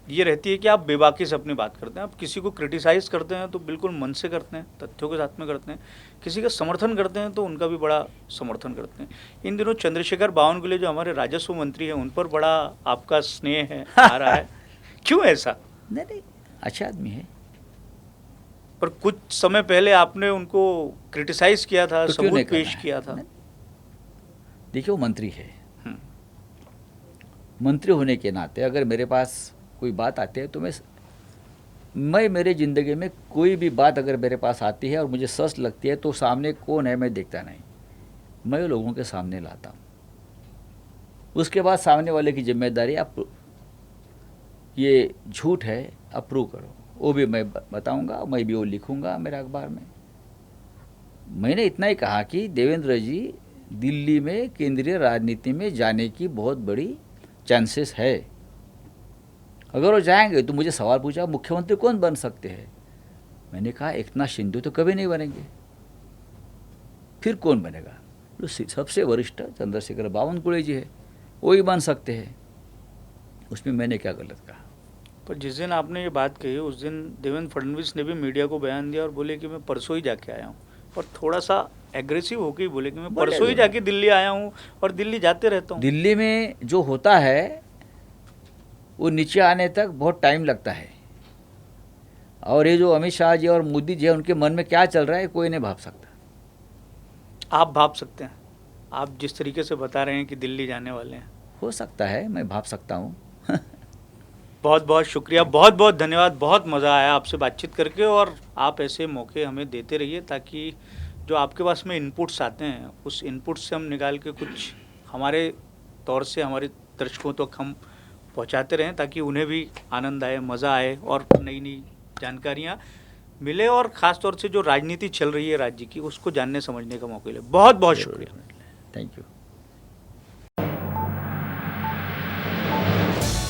ये रहती है कि आप बेबाकी से अपनी बात करते हैं। आप किसी को क्रिटिसाइज़ करते हैं तो बिल्कुल मन से करते हैं, तथ्यों के साथ में करते हैं। किसी का समर्थन करते हैं तो उनका भी बड़ा समर्थन करते हैं। इन दिनों चंद्रशेखर बावनकुले जो हमारे राजस्व मंत्री हैं, उन पर बड़ा आपका स्नेह है, आ रहा है। क्यों ऐसा? नहीं, अच्छे आदमी है। पर कुछ समय पहले आपने उनको क्रिटिसाइज किया था, तो क्यों नहीं सबूत करना पेश है? किया था। देखिए, वो मंत्री है। मंत्री होने के नाते अगर मेरे पास कोई बात आती है तो मैं मेरे ज़िंदगी में कोई भी बात अगर मेरे पास आती है और मुझे सच लगती है, तो सामने कौन है मैं देखता नहीं, मैं लोगों के सामने लाता हूँ। उसके बाद सामने वाले की जिम्मेदारी, आप ये झूठ है अप्रूव करो, वो भी मैं बताऊंगा, मैं भी वो लिखूंगा मेरे अखबार में। मैंने इतना ही कहा कि देवेंद्र जी दिल्ली में केंद्रीय राजनीति में जाने की बहुत बड़ी चांसेस है। अगर वो जाएंगे तो मुझे सवाल पूछा मुख्यमंत्री कौन बन सकते हैं। मैंने कहा एकनाथ शिंदे तो कभी नहीं बनेंगे, फिर कौन बनेगा? तो सबसे वरिष्ठ चंद्रशेखर बावनकुले जी है, वो ही बन सकते हैं। उसमें मैंने क्या गलत कहा? पर जिस दिन आपने ये बात कही, उस दिन देवेंद्र फडणवीस ने भी मीडिया को बयान दिया और बोले कि मैं परसों ही जाके आया हूँ, और थोड़ा सा एग्रेसिव होकर ही बोले कि मैं परसों ही जाके दिल्ली आया हूँ और दिल्ली जाते रहता हूँ। दिल्ली में जो होता है वो नीचे आने तक बहुत टाइम लगता है। और ये जो अमित शाह जी और मोदी जी है, उनके मन में क्या चल रहा है कोई नहीं भाप सकता। आप भाप सकते हैं? आप जिस तरीके से बता रहे हैं कि दिल्ली जाने वाले हैं, हो सकता है, मैं भाप सकता हूँ। बहुत बहुत शुक्रिया, बहुत बहुत धन्यवाद। बहुत मज़ा आया आपसे बातचीत करके, और आप ऐसे मौके हमें देते रहिए ताकि जो आपके पास में इनपुट्स आते हैं उस इनपुट से हम निकाल के कुछ हमारे तौर से हमारे दर्शकों तक हम पहुंचाते रहें, ताकि उन्हें भी आनंद आए, मज़ा आए और नई नई जानकारियां मिले, और ख़ास तौर से जो राजनीति चल रही है राज्य की उसको जानने समझने का मौका मिले। बहुत बहुत शुक्रिया। Thank you.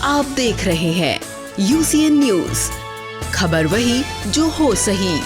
आप देख रहे हैं UCN न्यूज, खबर वही जो हो सही।